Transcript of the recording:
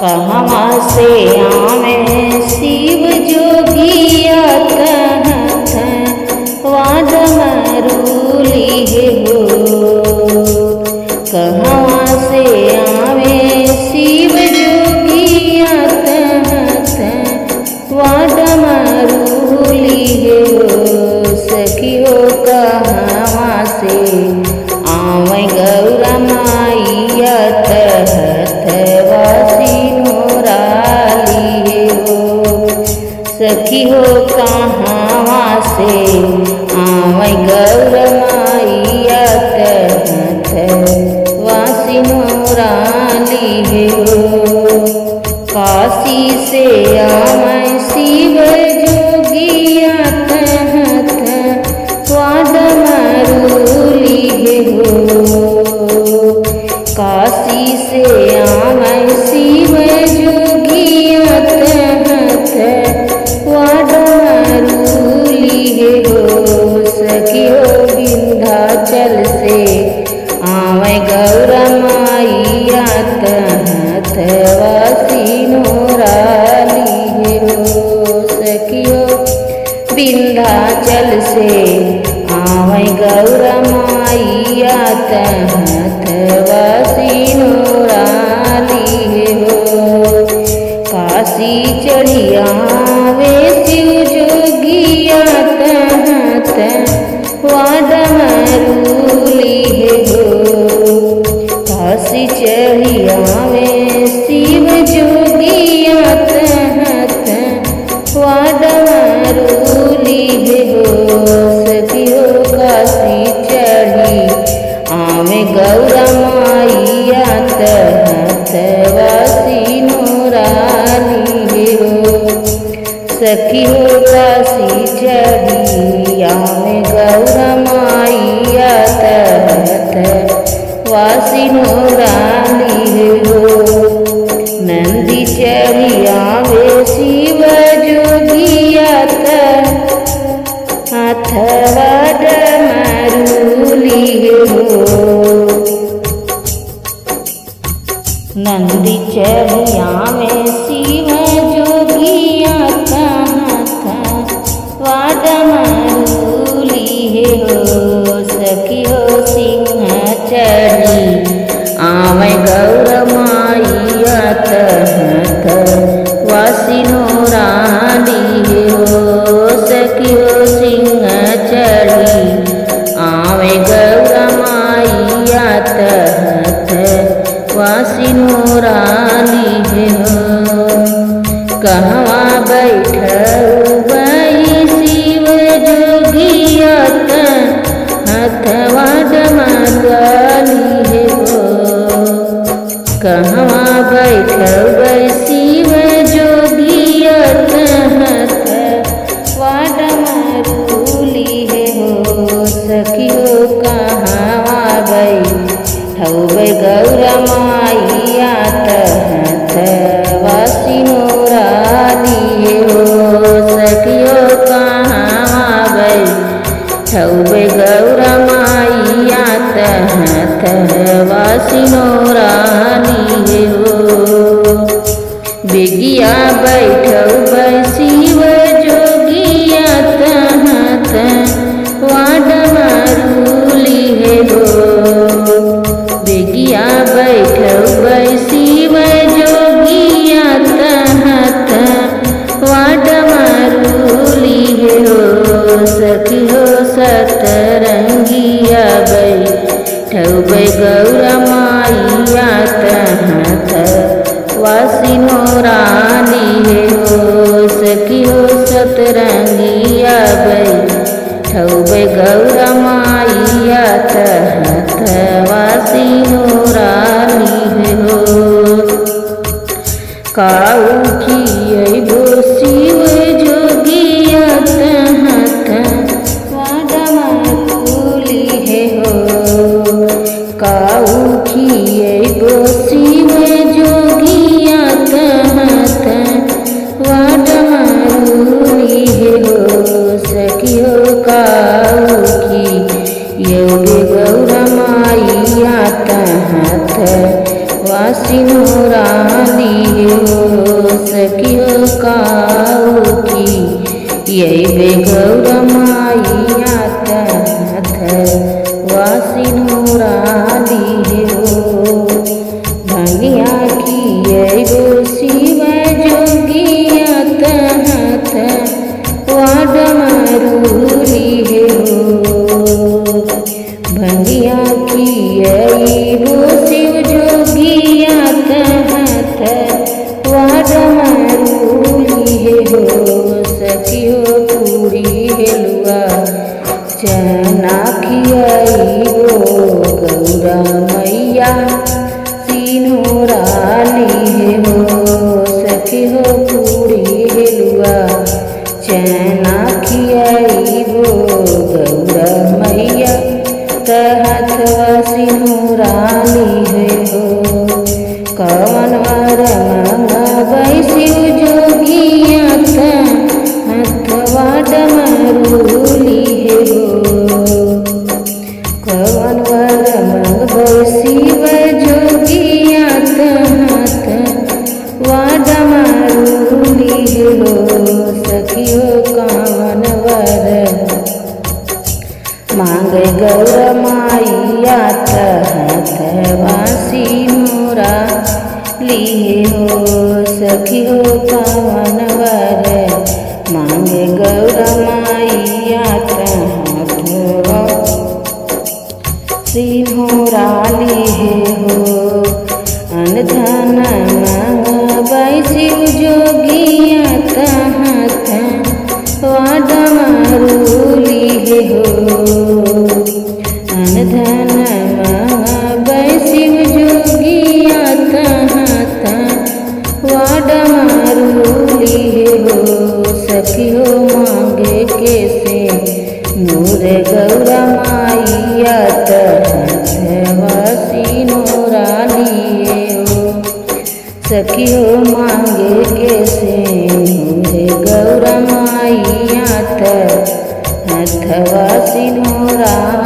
कहवा से आवे शिव जोगिया कहत वाद मरूली हो। कहवा से आवे शिव जोगिया कहत वाद मरूली हो। सखियो कहवा से आवे गौरा माइया कहत वासी नोराली हो। सखी हो कहवा से आवे गौरा माइया कहत वासी नोराली हो। काशी से आवे शिव जोगिया कहत वाद मरूली हो। काशी से आवे शिव जोगिया कहत वाद मरूली हो। सखियो विंध्याचल से आवे गौरा माइया कहत वासी नोराली हो। सखियो विंध्याचल से आवे गौरा माइया कहत वासी नोराली हो। काशी चढ़ी आवे शिव जोगिया कहत वाद मरूली हो। काशी चढ़ी आवे शिव जोगिया कहत वाद मरूली हो। सखियो काशी चढ़ी आवे गौरा माइया कहत वासी नोराली हो। सखियो काशी चढ़ी आवे गौरा माइया कहत वासी नोराली हो। नंदी चढ़ी आवे शिव जोगिया कहत वाद मरूली हो। नंदी चढ़ी आवे शिव जोगिया कहत वाद मरूली हो। सखियो सिंह चढ़ी आवे गौरा माइया कहत वासी नोराली हो। सखियो सिंह चढ़ी आवे गौरा माइया कहत वासी नोराली हो। कहवा बैठई शिव जोगिया कहत वाद मरूली हो। कहवा बैठई शिव जोगिया कहत वाद मरूली हो। सखियो कहवा बैठई गौरा माइया कहत वासी नोराली हो। सखियो कहवा बैठई गौरा माइया कहत वासी नोराली हो। बेगिया बैठई शिव जोगिया कहत वाद मरूली हो। बेगिया बैठई शिव जोगिया कहत वाद मरूली हो। सखियो सतरंगिया बैठई गौरा माइया कहत वासी नोराली हो। सखियो सतरंगिया बैठई गौरा माइया कहत वासी नोराली हो। काउखियबो शिव जोगिया कहत वाद मरूली हो। काउखियबो शिव जोगिया कहत वाद मरूली हो। सखियो काउखी योगे गौरा माइया कहत वासी नोराली हो। यैबे गौरा माइया हथवा सिनुराली हो भंगिया खियैबो शिव जोगिया हथवा डमरूली हो भंगिया खियैबो शिव जोगिया हथवा डमरूली हो सखियो पूरी हेलुआ चना खियैबो गौरा मैया सिनुराली हो सखियो पूरी हेलुआ चना खियैबो गौरा मैया हथवा सिनुराली हो कवन वर मंगबै शिव जोगिया हथवा डमरूली हो कवन वर मंगबै शिव जोगिया हथवा डमरूली हो सखियो कवन वर मांगे गौरा माइया हथवा सिनुराली हो सखियो कवन वर मांगे गौरा माइया हथवा सिनुराली हो अनधन मंगबै शिव जोगिया हथवा डमरूली हो अनधन मंगबै शिव जोगिया हथवा डमरूली हो सखियो मांगे कैसे नूर गौरा माइया हथवा सिनुराली हो सखियो मांगे कैसे नूर गौरा माइया हथवा सिनुराली